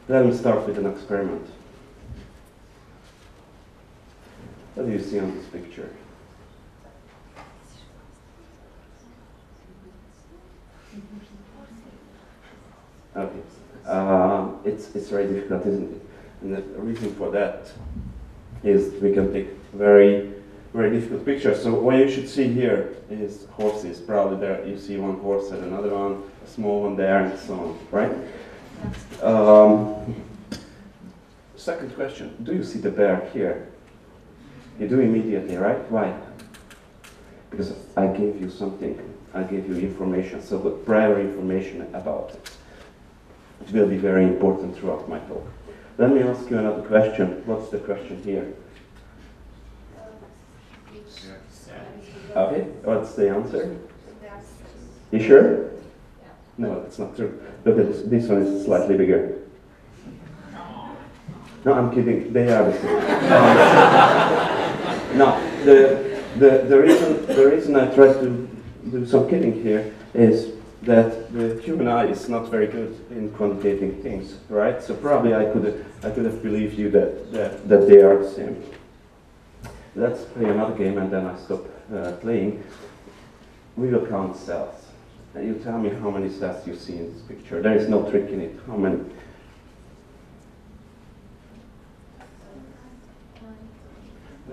Let me start with an experiment. What do you see on this picture? Okay. It's very difficult, isn't it? And the reason for that is we can take very difficult pictures. So what you should see here is horses. Probably there you see one horse and another one, a small one there, and so on, right? Second question, do you see the bear here? You do immediately, right? Why? Because I gave you something. I gave you information, so the prior information about it. It will be very important throughout my talk. Let me ask you another question. What's the question here? Okay, what's the answer? You sure? No, that's not true. Look at this one is slightly bigger. No, I'm kidding. They are the same. No, the reason I tried to do some kidding here is that the human eye is not very good in quantitating things, right? So probably I could have believed you that they are the same. Let's play another game and then I stop playing. We will count cells. And you tell me how many cells you see in this picture. There is no trick in it. How many?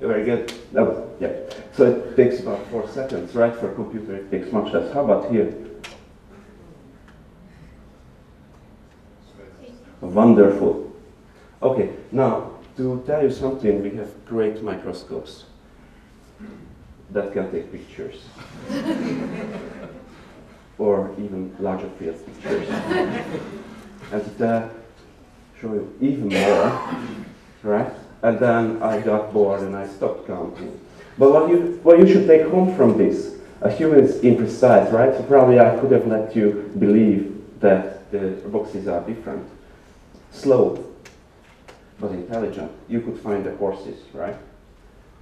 Very good. Oh, yeah. So it takes about 4 seconds, right? For a computer it takes much less. How about here? Wonderful. Okay, now to tell you something, we have great microscopes that can take pictures. Or even larger field pictures. And to show you even more, right? And then I got bored and I stopped counting. But what you should take home from this, a human is imprecise, right? So probably I could have let you believe that the boxes are different. Slow, but intelligent. You could find the horses, right?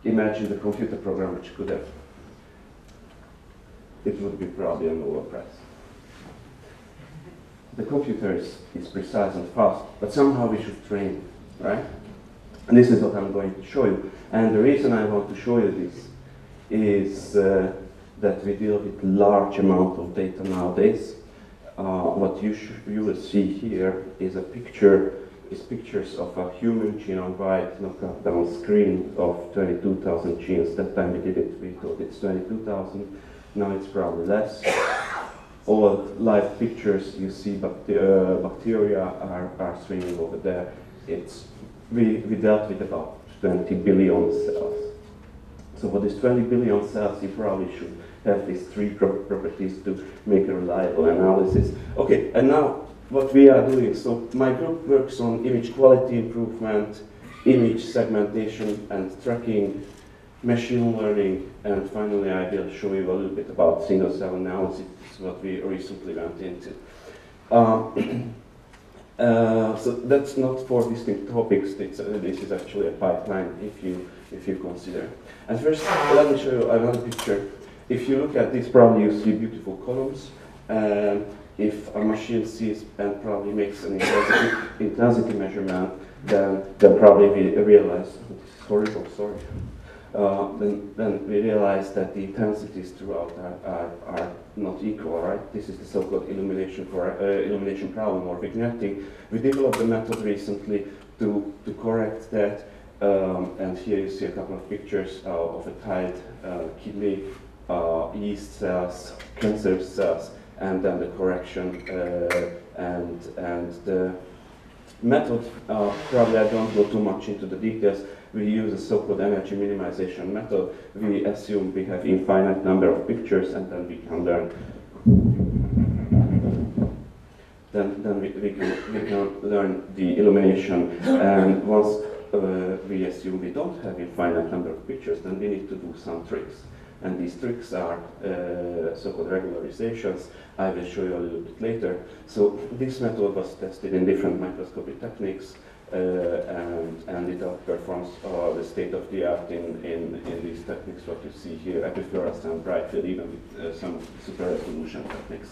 Imagine the computer program which could have. It would be probably a Nobel Prize. The computer is precise and fast, but somehow we should train it, right? And this is what I'm going to show you. And the reason I want to show you this is that we deal with large amount of data nowadays. What you will see here is pictures of a human genome-wide knockout-down screen of 22,000 genes. That time we did it, we thought it's 22,000. Now it's probably less. All live pictures you see, bacteria are swimming over there. We dealt with about 20 billion cells. So for these 20 billion cells, you probably should have these 3 properties to make a reliable analysis. Okay, and now what we are doing, so my group works on image quality improvement, image segmentation and tracking, machine learning, and finally I will show you a little bit about single-cell analysis, what we recently went into. So that's not 4 distinct topics. This is actually a pipeline, if you consider. And first, let me show you another picture. If you look at this, probably you see beautiful columns. If a machine sees and probably makes an intensity measurement, then probably we realize, oh, this is horrible, sorry. Then we realize that the intensities throughout are not equal, right? This is the so-called illumination problem or vignetting. We developed a method recently to correct that, and here you see a couple of pictures of a tiled kidney, yeast cells, cancer cells, and then the correction and the method. Probably I don't go too much into the details. We use a so-called energy minimization method. We assume we have infinite number of pictures, and then we can learn. Then we can learn the illumination. And once we assume we don't have infinite number of pictures, then we need to do some tricks. And these tricks are so-called regularizations. I will show you a little bit later. So this method was tested in different microscopy techniques. And it outperforms the state-of-the-art in these techniques, what you see here, epifluorescent, bright field, even with some super resolution techniques.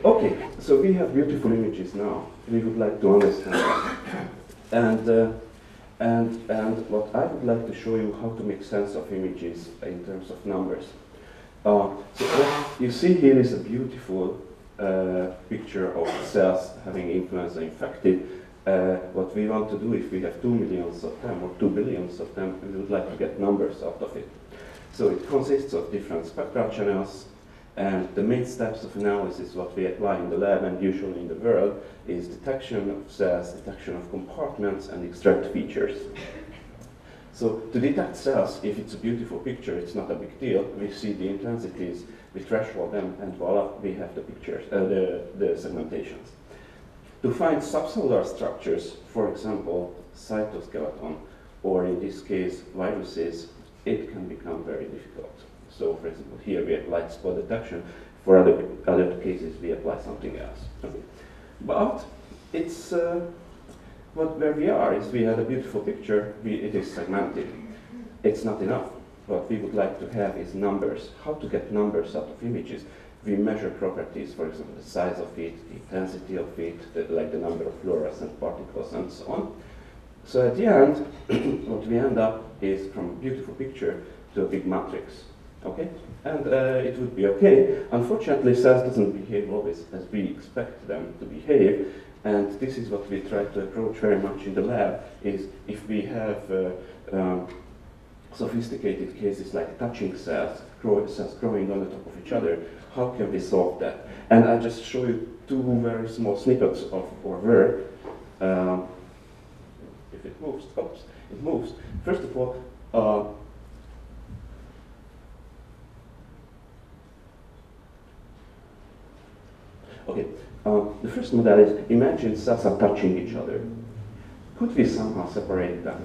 Okay, so we have beautiful images now. We would like to understand them. And what I would like to show you how to make sense of images in terms of numbers. So what you see here is a beautiful picture of cells having influenza infected. What we want to do, if we have 2 million of them or 2 billion of them, we would like to get numbers out of it. So it consists of different spectral channels, and the main steps of analysis, what we apply in the lab and usually in the world, is detection of cells, detection of compartments, and extract features. So to detect cells, if it's a beautiful picture, it's not a big deal. We see the intensities, we threshold them, and voila, we have the pictures, the segmentations. To find subcellular structures, for example, cytoskeleton, or in this case, viruses, it can become very difficult. So, for example, here we apply spot detection. For other cases, we apply something else. Okay. But it's where we are is we had a beautiful picture. It is segmented. It's not enough. What we would like to have is numbers. How to get numbers out of images? We measure properties, for example, the size of it, the intensity of it, like the number of fluorescent particles, and so on. So at the end, what we end up is from a beautiful picture to a big matrix. Okay? And it would be okay. Unfortunately, cells doesn't behave always as we expect them to behave. And this is what we try to approach very much in the lab, is if we have sophisticated cases like touching cells, cells growing on the top of each other, how can we solve that? And I just show you two very small snippets of our work. If it moves, oops, it moves. First of all, okay, the first model is, imagine cells are touching each other. Could we somehow separate them?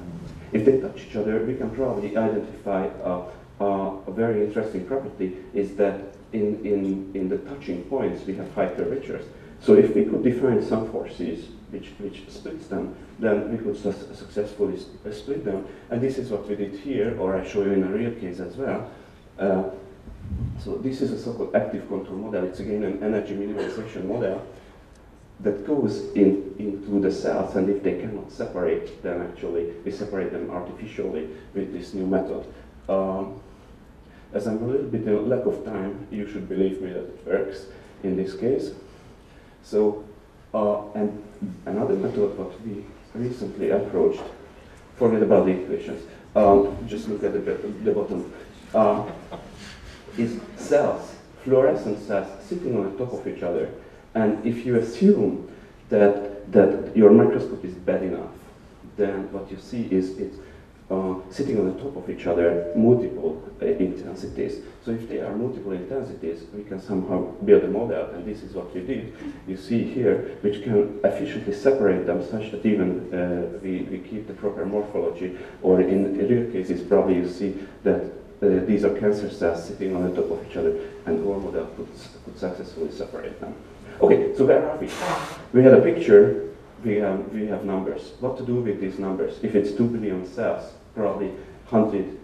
If they touch each other, we can probably identify a very interesting property is that in the touching points we have high curvatures. So if we could define some forces which splits them, then we could successfully split them. And this is what we did here, or I show you in a real case as well. So this is a so-called active control model. It's again an energy minimization model that goes into the cells, and if they cannot separate, then actually we separate them artificially with this new method. As I'm a little bit in lack of time, you should believe me that it works in this case. So, and another method what we recently approached, forget about the equations, just look at the bottom, is cells, fluorescent cells sitting on the top of each other. And if you assume that your microscope is bad enough, then what you see is it's sitting on the top of each other, multiple intensities. So if they are multiple intensities, we can somehow build a model, and this is what we did. You see here, which can efficiently separate them such that even we keep the proper morphology, or in real cases, probably you see that these are cancer cells sitting on the top of each other, and our model could successfully separate them. Okay, so where are we? We had a picture, we have numbers. What to do with these numbers? If it's 2 billion cells, probably 100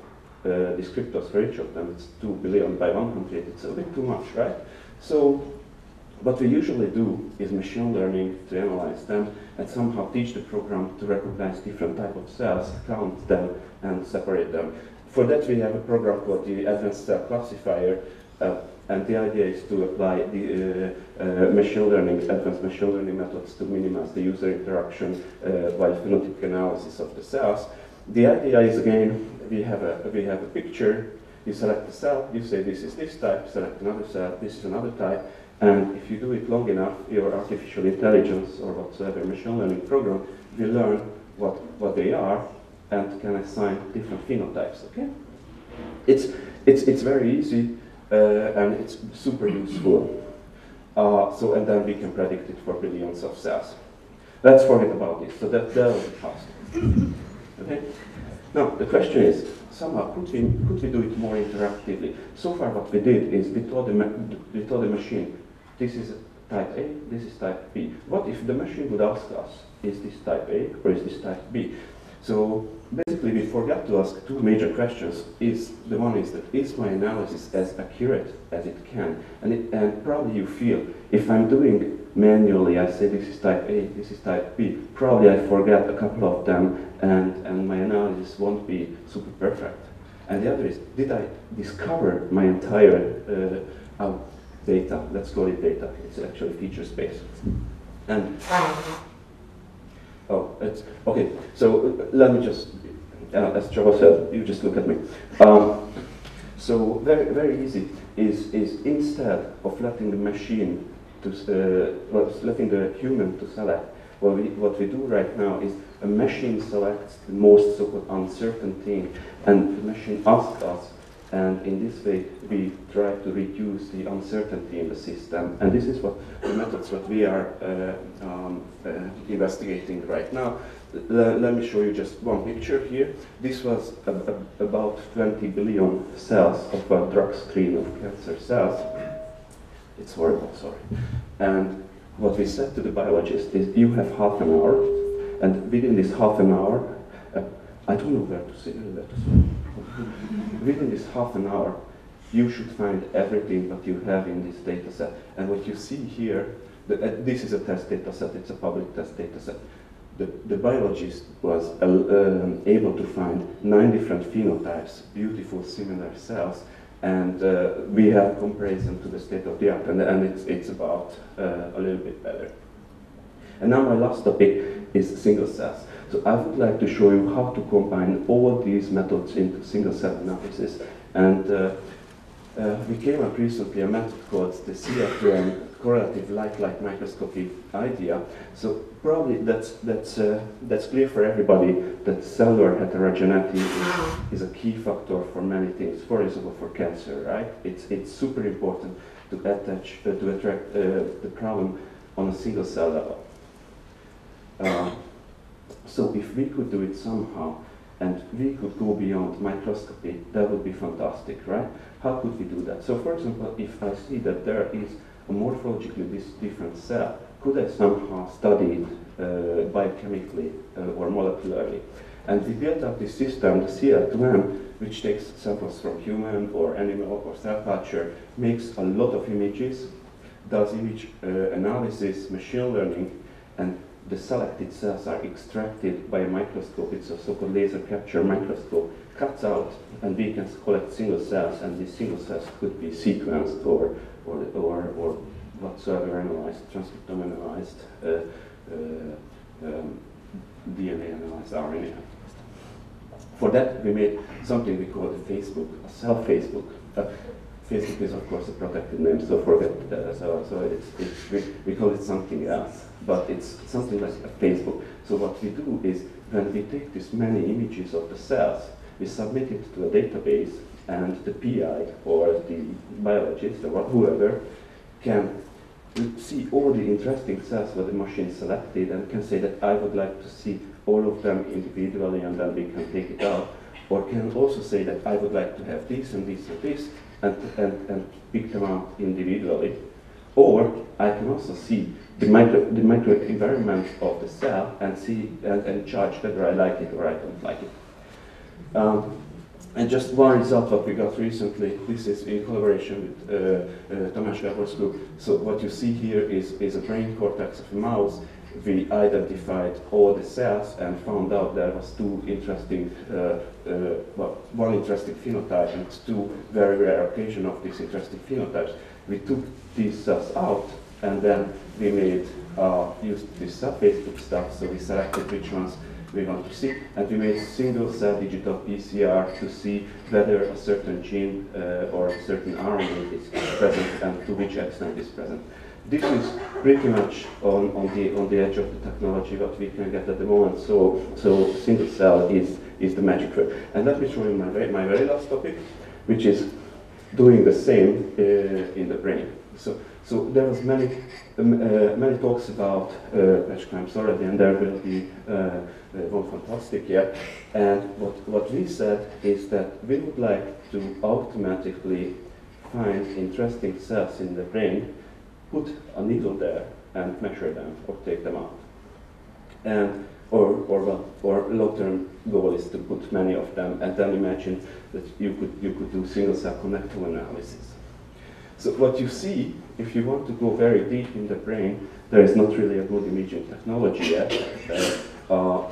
descriptors for each of them, it's 2 billion by 100, it's a bit too much, right? So what we usually do is machine learning to analyze them and somehow teach the program to recognize different types of cells, count them, and separate them. For that we have a program called the Advanced Cell Classifier, and the idea is to apply the advanced machine learning methods to minimize the user interaction while phenotypic analysis of the cells. The idea is, again, we have a picture, you select a cell, you say this is this type, select another cell, this is another type, and if you do it long enough, your artificial intelligence or whatsoever machine learning program will learn what they are and can assign different phenotypes, okay? It's very easy, and it's super useful. And then we can predict it for billions of cells. Let's forget about this. So that was fast. Okay. Now the question is, somehow could we do it more interactively? So far, what we did is we told the machine, this is type A, this is type B. What if the machine would ask us, is this type A or is this type B? So basically we forgot to ask two major questions. The one is that, is my analysis as accurate as it can? And probably you feel, if I'm doing manually, I say this is type A, this is type B, probably I forget a couple of them and my analysis won't be super perfect. And the other is, did I discover my entire data? Let's call it data. It's actually feature space. And oh, it's okay. So let me just, as Java said, you just look at me. So very, very easy is instead of letting the machine to letting the human to select, what we do right now is a machine selects the most so-called uncertain thing, and the machine asks us, and in this way we try to reduce the uncertainty in the system. And this is what the methods that we are investigating right now. Let me show you just one picture here. This was about 20 billion cells of a drug screen of cancer cells. It's horrible, sorry. And what we said to the biologist is, you have half an hour, and within this half an hour, I don't know where to say. Within this half an hour, you should find everything that you have in this data set. And what you see here, this is a test data set, it's a public test data set. The biologist was able to find 9 different phenotypes, beautiful similar cells, and we have comparison to the state of the art, and it's about a little bit better. And now my last topic is single cells. So I would like to show you how to combine all these methods into single cell analysis. And we came up recently a method called the CFM correlative light microscopy idea. So probably that's clear for everybody that cellular heterogeneity is a key factor for many things. For example, for cancer, right? It's super important to attract the problem on a single cell level. So if we could do it somehow, and we could go beyond microscopy, that would be fantastic, right? How could we do that? So for example, if I see that there is a morphologically different cell, could I somehow study it biochemically or molecularly? And we built up this system, the CL2M, which takes samples from human or animal or cell culture, makes a lot of images, does image analysis, machine learning, and the selected cells are extracted by a microscope. It's a so-called laser capture microscope, cuts out, and we can collect single cells, and these single cells could be sequenced or whatsoever analyzed, transcriptome analyzed, DNA analyzed, RNA. For that, we made something we call the Facebook, a cell Facebook. Facebook is, of course, a protected name, so forget we call it something else, but it's something like a Facebook. So what we do is, when we take these many images of the cells, we submit it to a database, and the PI or the biologist or whoever can see all the interesting cells that the machine selected and can say that I would like to see all of them individually, and then we can take it out, or can also say that I would like to have this and this and this, and pick them out individually. Or I can also see the microenvironment of the cell and see and judge whether I like it or I don't like it. And just one result what we got recently, this is in collaboration with Tamás Gábor's group. So what you see here is a brain cortex of a mouse. We identified all the cells and found out there was one interesting phenotype and 2 very rare occasions of these interesting phenotypes. We took these cells out, and then we used this Facebook stuff, so we selected which ones we want to see, and we made single cell digital PCR to see whether a certain gene or a certain RNA is present and to which extent is present. This is pretty much on the edge of the technology that we can get at the moment. So single cell is the magic word. And let me show you my very last topic, which is doing the same in the brain. So there was many talks about patch clamps already, and there will be one fantastic yet. And what we said is that we would like to automatically find interesting cells in the brain, put a needle there and measure them or take them out. And or long-term goal is to put many of them, and then imagine that you could do single-cell connective analysis. So what you see, if you want to go very deep in the brain, there is not really a good imaging technology yet.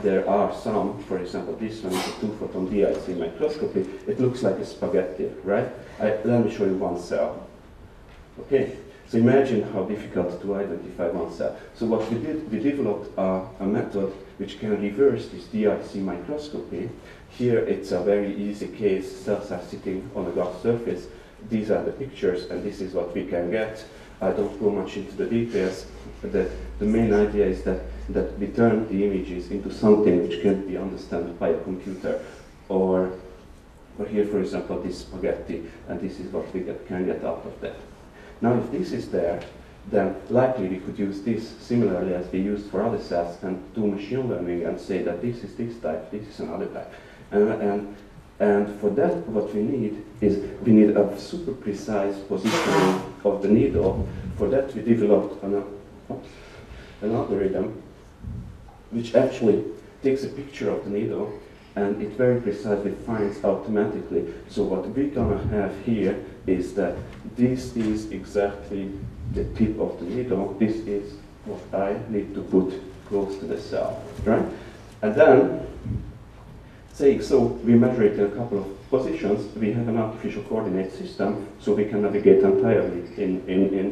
There are some, for example, this one is a 2-photon DIC microscopy. It looks like a spaghetti, right? Let me show you one cell. Okay, so imagine how difficult to identify one cell. So what we did, we developed a method which can reverse this DIC microscopy. Here it's a very easy case. Cells are sitting on a glass surface. These are the pictures, and this is what we can get. I don't go much into the details. The main idea is that we turn the images into something which can be understood by a computer. Or here, for example, this spaghetti, and this is what we can get out of that. Now, if this is there, then likely we could use this similarly as we used for other cells and do machine learning and say that this is this type, this is another type. And for that, what we need is a super precise positioning of the needle. For that, we developed an algorithm which actually takes a picture of the needle and it very precisely finds automatically. So what we're gonna have here is that this is exactly the tip of the needle. This is what I need to put close to the cell, right? And then, so we measure it in a couple of positions. We have an artificial coordinate system, so we can navigate entirely in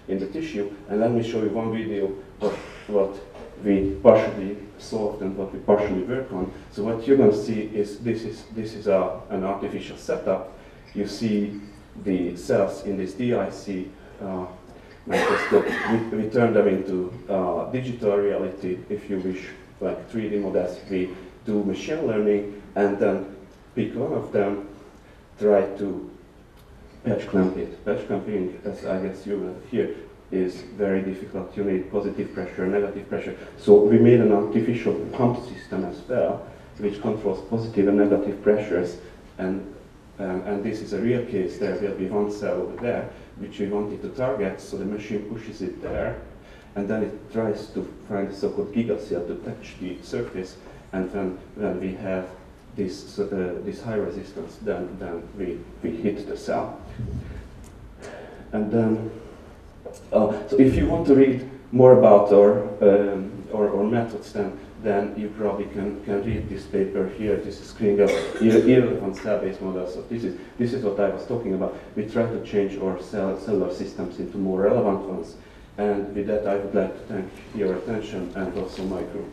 the tissue. And let me show you one video of what we partially solved and what we partially work on. So what you're going to see is this is an artificial setup. You see the cells in this DIC microscope. We turn them into digital reality, if you wish, like 3D models. We do machine learning and then pick one of them, try to patch clamp it. Patch clamping, as I guess you will hear, is very difficult. You need positive pressure, negative pressure. So we made an artificial pump system as well, which controls positive and negative pressures. And this is a real case. There will be one cell over there, which we wanted to target, so the machine pushes it there, and then it tries to find the so-called gigacell to touch the surface. And when we have this high resistance, then we hit the cell. And then, so if you want to read more about our methods, then you probably can read this paper here. This is screening up irrelevant cell-based models. So this is what I was talking about. We try to change our cellular systems into more relevant ones. And with that, I would like to thank your attention and also my group.